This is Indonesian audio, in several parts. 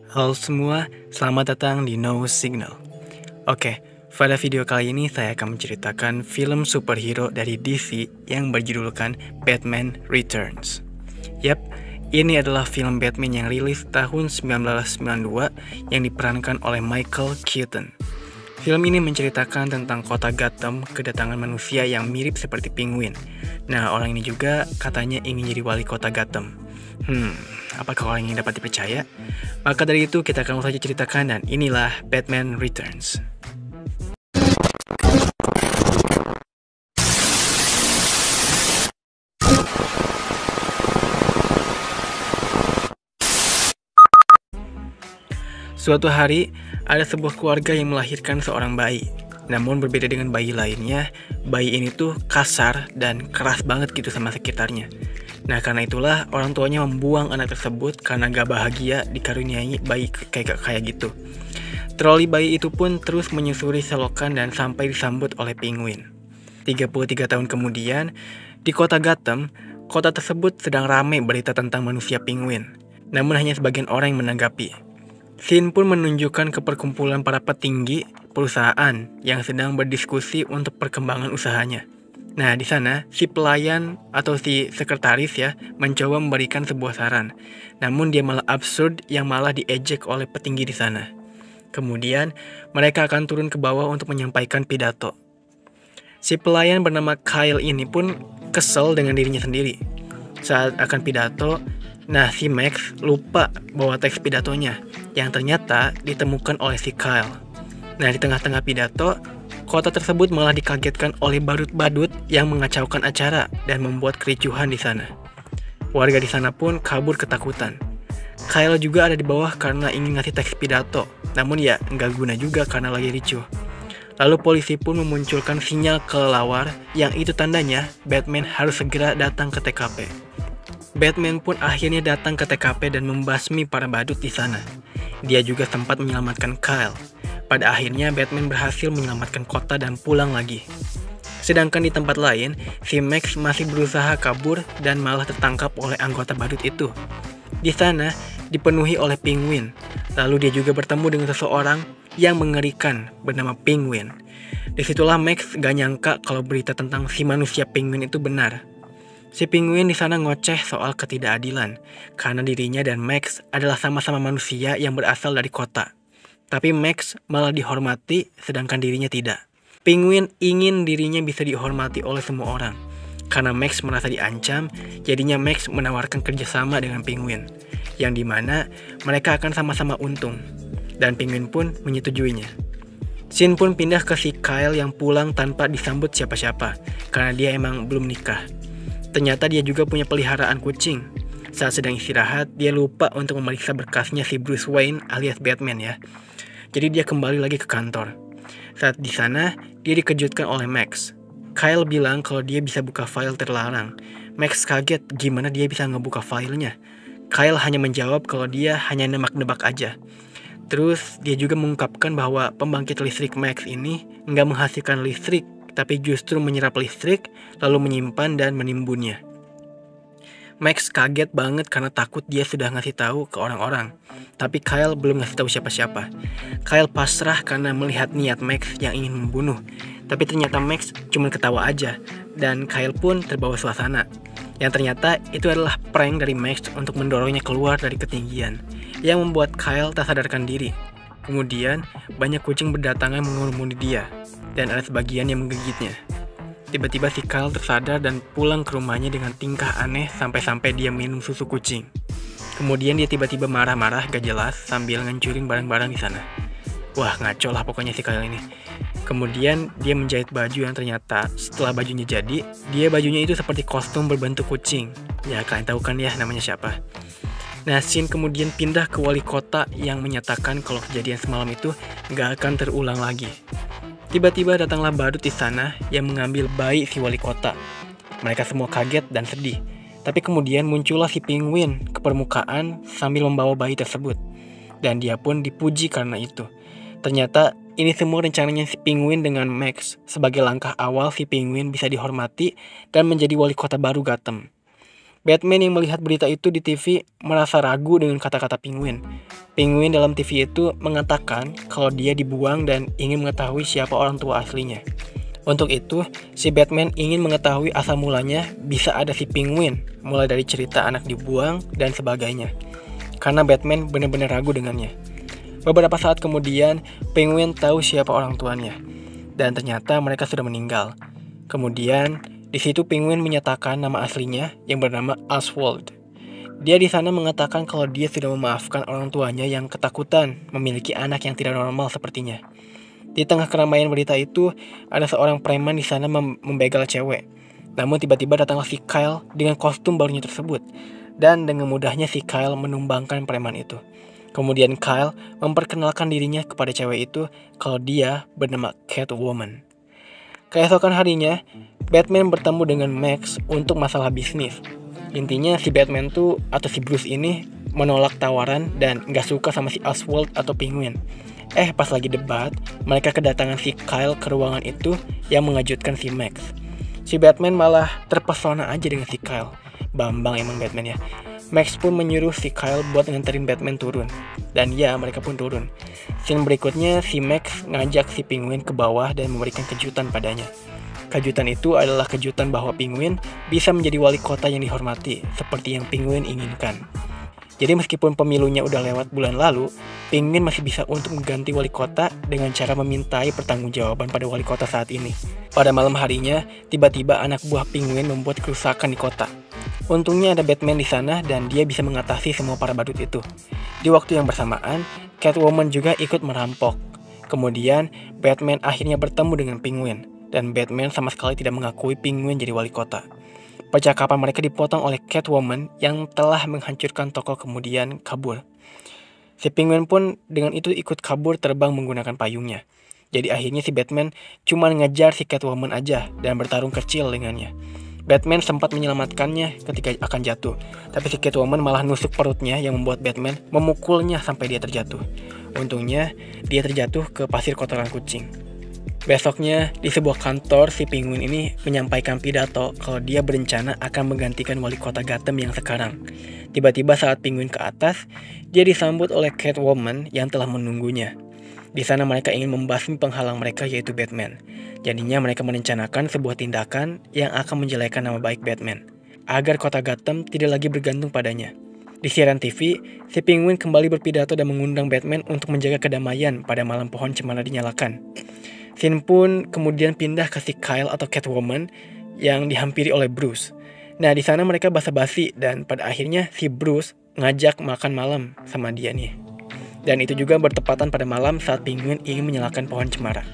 Halo semua, selamat datang di No Signal. Oke, pada video kali ini saya akan menceritakan film superhero dari DC yang berjudulkan Batman Returns. Yap, ini adalah film Batman yang rilis tahun 1992 yang diperankan oleh Michael Keaton. Film ini menceritakan tentang kota Gotham kedatangan manusia yang mirip seperti penguin. Nah, orang ini juga katanya ingin jadi wali kota Gotham. Apakah orang ini dapat dipercaya? Maka dari itu kita akan langsung saja ceritakan, dan inilah Batman Returns. Suatu hari, ada sebuah keluarga yang melahirkan seorang bayi. Namun berbeda dengan bayi lainnya, bayi ini tuh kasar dan keras banget gitu sama sekitarnya. Nah, karena itulah orang tuanya membuang anak tersebut karena gak bahagia dikaruniai bayi kayak gitu. Troli bayi itu pun terus menyusuri selokan dan sampai disambut oleh penguin. 33 tahun kemudian, di kota Gotham, kota tersebut sedang ramai berita tentang manusia penguin. Namun hanya sebagian orang yang menanggapi. Scene pun menunjukkan ke perkumpulan para petinggi perusahaan yang sedang berdiskusi untuk perkembangan usahanya. Nah, di sana si pelayan atau si sekretaris ya mencoba memberikan sebuah saran. Namun dia malah absurd yang malah diejek oleh petinggi di sana. Kemudian mereka akan turun ke bawah untuk menyampaikan pidato. Si pelayan bernama Kyle ini pun kesel dengan dirinya sendiri. Saat akan pidato, nah si Max lupa bawa teks pidatonya yang ternyata ditemukan oleh si Kyle. Nah, di tengah-tengah pidato, kota tersebut malah dikagetkan oleh badut-badut yang mengacaukan acara dan membuat kericuhan di sana. Warga di sana pun kabur ketakutan. Kyle juga ada di bawah karena ingin ngasih teks pidato, namun ya nggak guna juga karena lagi ricuh. Lalu polisi pun memunculkan sinyal kelelawar yang itu tandanya Batman harus segera datang ke TKP. Batman pun akhirnya datang ke TKP dan membasmi para badut di sana. Dia juga sempat menyelamatkan Kyle. Pada akhirnya Batman berhasil menyelamatkan kota dan pulang lagi. Sedangkan di tempat lain, si Max masih berusaha kabur dan malah tertangkap oleh anggota badut itu. Di sana dipenuhi oleh penguin. Lalu dia juga bertemu dengan seseorang yang mengerikan bernama Penguin. Disitulah Max gak nyangka kalau berita tentang si manusia penguin itu benar. Si penguin di sana ngoceh soal ketidakadilan karena dirinya dan Max adalah sama-sama manusia yang berasal dari kota. Tapi Max malah dihormati sedangkan dirinya tidak. Penguin ingin dirinya bisa dihormati oleh semua orang. Karena Max merasa diancam, jadinya Max menawarkan kerjasama dengan Penguin, yang dimana mereka akan sama-sama untung. Dan Penguin pun menyetujuinya. Scene pun pindah ke si Kyle yang pulang tanpa disambut siapa-siapa, karena dia emang belum nikah. Ternyata dia juga punya peliharaan kucing. Saat sedang istirahat, dia lupa untuk memeriksa berkasnya si Bruce Wayne alias Batman ya. Jadi dia kembali lagi ke kantor. Saat di sana, dia dikejutkan oleh Max. Kyle bilang kalau dia bisa buka file terlarang. Max kaget gimana dia bisa ngebuka filenya. Kyle hanya menjawab kalau dia hanya nebak-nebak aja. Terus dia juga mengungkapkan bahwa pembangkit listrik Max ini nggak menghasilkan listrik, tapi justru menyerap listrik lalu menyimpan dan menimbunnya. Max kaget banget karena takut dia sudah ngasih tahu ke orang-orang. Tapi Kyle belum ngasih tahu siapa-siapa. Kyle pasrah karena melihat niat Max yang ingin membunuh. Tapi ternyata Max cuma ketawa aja. Dan Kyle pun terbawa suasana. Yang ternyata itu adalah prank dari Max untuk mendorongnya keluar dari ketinggian. Yang membuat Kyle tak sadarkan diri. Kemudian banyak kucing berdatangan mengurumuni dia. Dan ada sebagian yang menggigitnya. Tiba-tiba si Kyle tersadar dan pulang ke rumahnya dengan tingkah aneh sampai-sampai dia minum susu kucing. Kemudian dia tiba-tiba marah-marah gak jelas sambil ngancurin barang-barang di sana. Wah, ngaco lah pokoknya si Kyle ini. Kemudian dia menjahit baju yang ternyata setelah bajunya jadi, bajunya itu seperti kostum berbentuk kucing. Ya kalian tahu kan ya namanya siapa. Nah, scene kemudian pindah ke wali kota yang menyatakan kalau kejadian semalam itu gak akan terulang lagi. Tiba-tiba datanglah badut di sana yang mengambil bayi si wali kota. Mereka semua kaget dan sedih. Tapi kemudian muncullah si penguin ke permukaan sambil membawa bayi tersebut. Dan dia pun dipuji karena itu. Ternyata ini semua rencananya si penguin dengan Max sebagai langkah awal si penguin bisa dihormati dan menjadi wali kota baru Gotham. Batman yang melihat berita itu di TV merasa ragu dengan kata-kata penguin. Penguin dalam TV itu mengatakan kalau dia dibuang dan ingin mengetahui siapa orang tua aslinya. Untuk itu, si Batman ingin mengetahui asal mulanya bisa ada si penguin, mulai dari cerita anak dibuang dan sebagainya. Karena Batman benar-benar ragu dengannya. Beberapa saat kemudian, penguin tahu siapa orang tuanya. Dan ternyata mereka sudah meninggal. Kemudian, di situ penguin menyatakan nama aslinya yang bernama Oswald. Dia di sana mengatakan kalau dia sudah memaafkan orang tuanya yang ketakutan memiliki anak yang tidak normal sepertinya. Di tengah keramaian berita itu, ada seorang preman di sana membegal cewek. Namun tiba-tiba datanglah si Kyle dengan kostum barunya tersebut. Dan dengan mudahnya si Kyle menumbangkan preman itu. Kemudian Kyle memperkenalkan dirinya kepada cewek itu kalau dia bernama Catwoman. Keesokan harinya, Batman bertemu dengan Max untuk masalah bisnis. Intinya si Batman tuh atau si Bruce ini menolak tawaran dan gak suka sama si Oswald atau penguin. Pas lagi debat, mereka kedatangan si Kyle ke ruangan itu yang mengejutkan si Max. Si Batman malah terpesona aja dengan si Kyle. Bambang emang Batman ya. Max pun menyuruh si Kyle buat nganterin Batman turun. Dan ya, mereka pun turun. Scene berikutnya, si Max ngajak si penguin ke bawah dan memberikan kejutan padanya. Kejutan itu adalah kejutan bahwa penguin bisa menjadi wali kota yang dihormati, seperti yang penguin inginkan. Jadi meskipun pemilunya udah lewat bulan lalu, penguin masih bisa untuk mengganti wali kota dengan cara memintai pertanggungjawaban pada wali kota saat ini. Pada malam harinya, tiba-tiba anak buah penguin membuat kerusakan di kota. Untungnya ada Batman di sana dan dia bisa mengatasi semua para badut itu. Di waktu yang bersamaan, Catwoman juga ikut merampok. Kemudian, Batman akhirnya bertemu dengan penguin. Dan Batman sama sekali tidak mengakui penguin jadi wali kota. Percakapan mereka dipotong oleh Catwoman yang telah menghancurkan toko kemudian kabur. Si penguin pun dengan itu ikut kabur terbang menggunakan payungnya. Jadi akhirnya si Batman cuma ngejar si Catwoman aja dan bertarung kecil dengannya. Batman sempat menyelamatkannya ketika akan jatuh. Tapi si Catwoman malah nusuk perutnya yang membuat Batman memukulnya sampai dia terjatuh. Untungnya dia terjatuh ke pasir kotoran kucing. Besoknya, di sebuah kantor, si penguin ini menyampaikan pidato kalau dia berencana akan menggantikan wali kota Gotham yang sekarang. Tiba-tiba saat penguin ke atas, dia disambut oleh Catwoman yang telah menunggunya. Di sana mereka ingin membasmi penghalang mereka yaitu Batman. Jadinya mereka merencanakan sebuah tindakan yang akan menjelekkan nama baik Batman, agar kota Gotham tidak lagi bergantung padanya. Di siaran TV, si penguin kembali berpidato dan mengundang Batman untuk menjaga kedamaian pada malam pohon cemara dinyalakan. Scene pun kemudian pindah ke si Kyle atau Catwoman yang dihampiri oleh Bruce. Nah, di sana mereka basa-basi dan pada akhirnya si Bruce ngajak makan malam sama dia nih. Dan itu juga bertepatan pada malam saat penguin ingin menyalakan pohon cemara.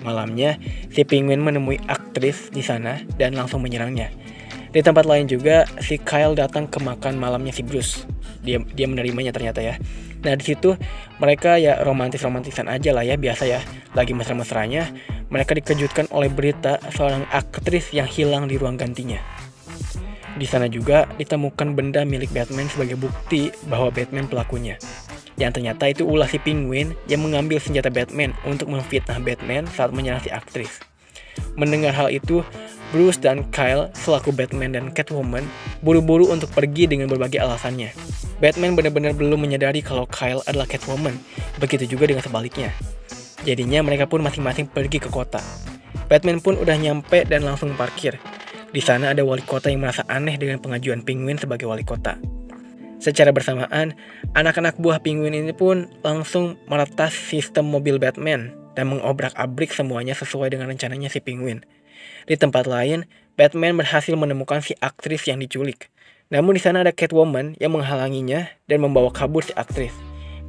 Malamnya, si penguin menemui aktris di sana dan langsung menyerangnya. Di tempat lain juga, si Kyle datang ke makan malamnya si Bruce. Dia menerimanya ternyata ya. Nah di situ mereka ya romantisan aja lah ya, biasa ya. Lagi mesra-mesranya, mereka dikejutkan oleh berita seorang aktris yang hilang di ruang gantinya. Di sana juga ditemukan benda milik Batman sebagai bukti bahwa Batman pelakunya. Yang ternyata itu ulah si penguin yang mengambil senjata Batman untuk memfitnah Batman saat menyerang si aktris. Mendengar hal itu, Bruce dan Kyle selaku Batman dan Catwoman buru-buru untuk pergi dengan berbagai alasannya. Batman benar-benar belum menyadari kalau Kyle adalah Catwoman, begitu juga dengan sebaliknya. Jadinya mereka pun masing-masing pergi ke kota. Batman pun udah nyampe dan langsung parkir. Di sana ada wali kota yang merasa aneh dengan pengajuan penguin sebagai wali kota. Secara bersamaan, anak-anak buah penguin ini pun langsung meretas sistem mobil Batman dan mengobrak-abrik semuanya sesuai dengan rencananya si penguin. Di tempat lain, Batman berhasil menemukan si aktris yang diculik. Namun di sana ada Catwoman yang menghalanginya dan membawa kabur si aktris.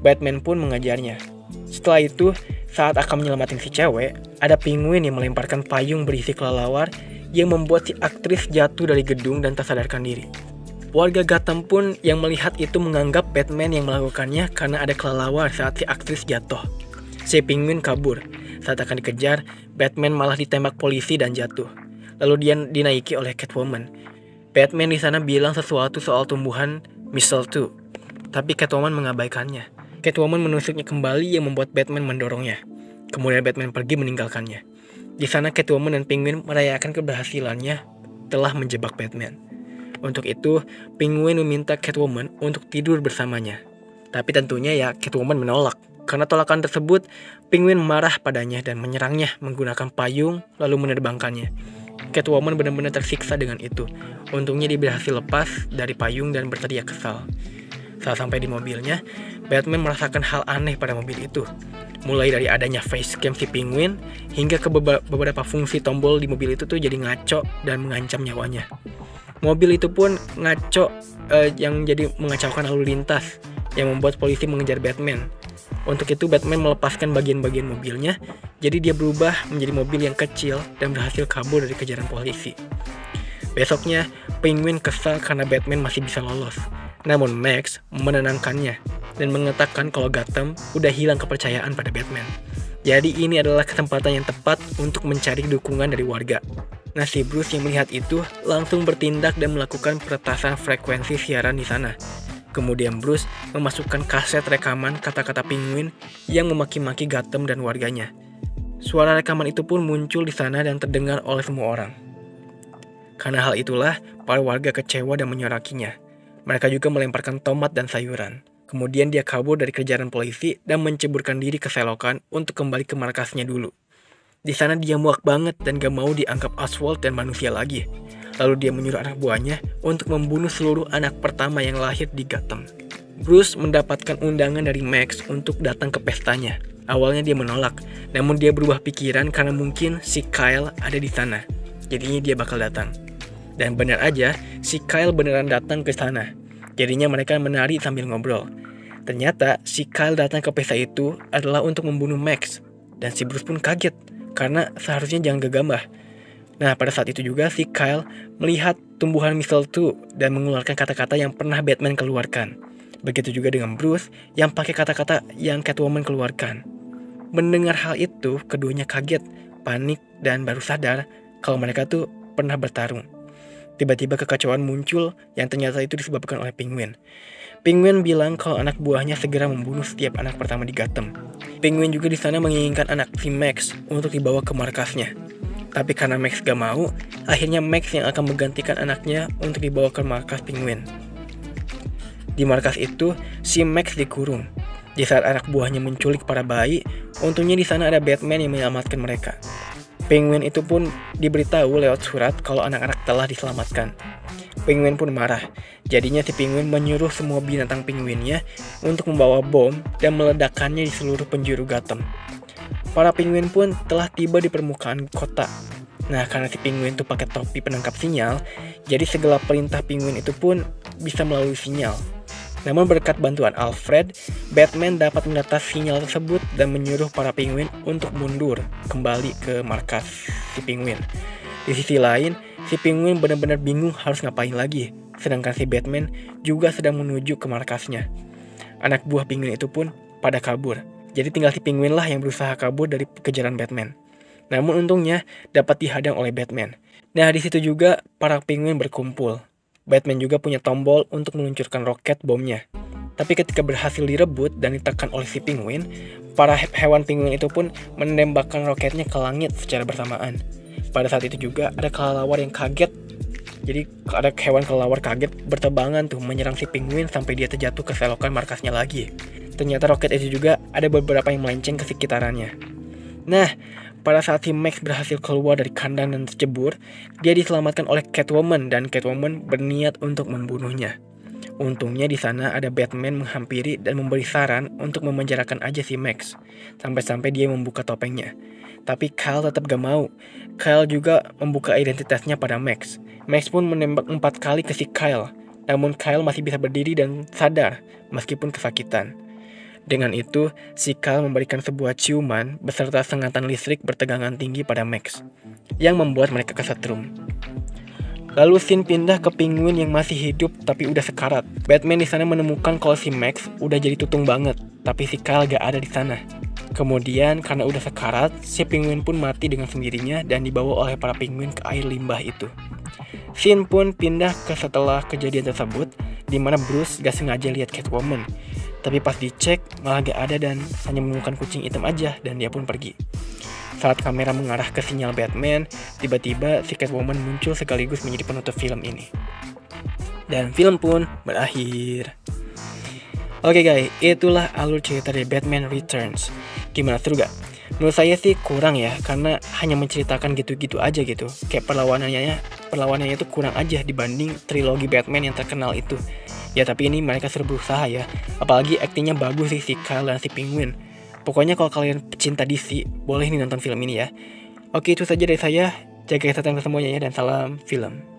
Batman pun mengajarnya. Setelah itu, saat akan menyelamatin si cewek, ada penguin yang melemparkan payung berisi kelelawar yang membuat si aktris jatuh dari gedung dan tak sadarkan diri. Warga Gotham pun yang melihat itu menganggap Batman yang melakukannya karena ada kelelawar saat si aktris jatuh. Si penguin kabur. Saat akan dikejar, Batman malah ditembak polisi dan jatuh. Lalu dia dinaiki oleh Catwoman. Batman di sana bilang sesuatu soal tumbuhan mistletoe, tapi Catwoman mengabaikannya. Catwoman menusuknya kembali yang membuat Batman mendorongnya. Kemudian Batman pergi meninggalkannya. Di sana Catwoman dan penguin merayakan keberhasilannya telah menjebak Batman. Untuk itu, Penguin meminta Catwoman untuk tidur bersamanya. Tapi tentunya ya Catwoman menolak. Karena tolakan tersebut, Penguin marah padanya dan menyerangnya menggunakan payung lalu menerbangkannya. Catwoman benar-benar tersiksa dengan itu. Untungnya dia berhasil lepas dari payung dan berteriak kesal. Saat sampai di mobilnya, Batman merasakan hal aneh pada mobil itu. Mulai dari adanya facecam si Penguin, hingga ke beberapa fungsi tombol di mobil itu tuh jadi ngaco dan mengancam nyawanya. Mobil itu pun ngaco yang jadi mengacaukan lalu lintas, yang membuat polisi mengejar Batman. Untuk itu Batman melepaskan bagian-bagian mobilnya, jadi dia berubah menjadi mobil yang kecil dan berhasil kabur dari kejaran polisi. Besoknya, Penguin kesal karena Batman masih bisa lolos. Namun Max menenangkannya dan mengatakan kalau Gotham udah hilang kepercayaan pada Batman. Jadi ini adalah kesempatan yang tepat untuk mencari dukungan dari warga. Nah, si Bruce yang melihat itu langsung bertindak dan melakukan peretasan frekuensi siaran di sana. Kemudian Bruce memasukkan kaset rekaman kata-kata Penguin yang memaki-maki Gotham dan warganya. Suara rekaman itu pun muncul di sana dan terdengar oleh semua orang. Karena hal itulah, para warga kecewa dan menyorakinya. Mereka juga melemparkan tomat dan sayuran. Kemudian dia kabur dari kejaran polisi dan menceburkan diri ke selokan untuk kembali ke markasnya dulu. Di sana dia muak banget dan gak mau dianggap Oswald dan manusia lagi. Lalu dia menyuruh anak buahnya untuk membunuh seluruh anak pertama yang lahir di Gotham. Bruce mendapatkan undangan dari Max untuk datang ke pestanya. Awalnya dia menolak, namun dia berubah pikiran karena mungkin si Kyle ada di sana. Jadinya dia bakal datang. Dan benar aja, si Kyle beneran datang ke sana. Jadinya mereka menari sambil ngobrol. Ternyata si Kyle datang ke pesta itu adalah untuk membunuh Max. Dan si Bruce pun kaget, karena seharusnya jangan gegabah. Nah, pada saat itu juga si Kyle melihat tumbuhan mistletoe dan mengeluarkan kata-kata yang pernah Batman keluarkan. Begitu juga dengan Bruce yang pakai kata-kata yang Catwoman keluarkan. Mendengar hal itu, keduanya kaget, panik, dan baru sadar kalau mereka tuh pernah bertarung. Tiba-tiba kekacauan muncul yang ternyata itu disebabkan oleh Penguin. Penguin bilang kalau anak buahnya segera membunuh setiap anak pertama di Gotham. Penguin juga di sana menginginkan anak si Max untuk dibawa ke markasnya. Tapi karena Max gak mau, akhirnya Max yang akan menggantikan anaknya untuk dibawa ke markas Penguin. Di markas itu, si Max dikurung. Di saat anak buahnya menculik para bayi, untungnya di sana ada Batman yang menyelamatkan mereka. Penguin itu pun diberitahu lewat surat kalau anak-anak telah diselamatkan. Penguin pun marah. Jadinya si Penguin menyuruh semua binatang penguinnya untuk membawa bom dan meledakkannya di seluruh penjuru Gotham. Para penguin pun telah tiba di permukaan kota. Nah, karena si Penguin itu pakai topi penangkap sinyal, jadi segala perintah Penguin itu pun bisa melalui sinyal. Namun berkat bantuan Alfred, Batman dapat mendatar sinyal tersebut dan menyuruh para penguin untuk mundur kembali ke markas si Penguin. Di sisi lain, si Penguin benar-benar bingung harus ngapain lagi, sedangkan si Batman juga sedang menuju ke markasnya. Anak buah Penguin itu pun pada kabur, jadi tinggal si Penguin lah yang berusaha kabur dari kejaran Batman. Namun untungnya dapat dihadang oleh Batman. Nah, di situ juga para penguin berkumpul. Batman juga punya tombol untuk meluncurkan roket bomnya. Tapi ketika berhasil direbut dan ditekan oleh si Penguin, para hewan penguin itu pun menembakkan roketnya ke langit secara bersamaan. Pada saat itu juga ada kelelawar yang kaget. Jadi ada hewan kelelawar kaget bertebangan tuh menyerang si Penguin sampai dia terjatuh ke selokan markasnya lagi. Ternyata roket itu juga ada beberapa yang melenceng ke sekitarannya. Nah, pada saat si Max berhasil keluar dari kandang dan tercebur, dia diselamatkan oleh Catwoman dan Catwoman berniat untuk membunuhnya. Untungnya di sana ada Batman menghampiri dan memberi saran untuk memenjarakan aja si Max, sampai-sampai dia membuka topengnya. Tapi Kyle tetap gak mau. Kyle juga membuka identitasnya pada Max. Max pun menembak 4 kali ke si Kyle, namun Kyle masih bisa berdiri dan sadar meskipun kesakitan. Dengan itu, si Kyle memberikan sebuah ciuman beserta sengatan listrik bertegangan tinggi pada Max, yang membuat mereka kesetrum. Lalu scene pindah ke Penguin yang masih hidup tapi udah sekarat. Batman di sana menemukan kalau si Max udah jadi tutung banget, tapi si Kyle gak ada di sana. Kemudian karena udah sekarat, si Penguin pun mati dengan sendirinya dan dibawa oleh para penguin ke air limbah itu. Scene pun pindah ke setelah kejadian tersebut, di mana Bruce gak sengaja lihat Catwoman. Tapi pas dicek malah gak ada dan hanya menemukan kucing hitam aja dan dia pun pergi. Saat kamera mengarah ke sinyal Batman, tiba-tiba si Catwoman muncul sekaligus menjadi penutup film ini. Dan film pun berakhir. Oke guys, itulah alur cerita dari Batman Returns. Gimana, seru gak? Menurut saya sih kurang ya, karena hanya menceritakan gitu-gitu aja gitu. Kayak perlawanannya itu kurang aja dibanding trilogi Batman yang terkenal itu. Ya tapi ini mereka sudah berusaha ya. Apalagi aktingnya bagus sih si Kyle dan si Penguin. Pokoknya kalau kalian pecinta DC, boleh nih nonton film ini ya. Oke, itu saja dari saya. Jaga kesehatan semuanya ya, dan salam film.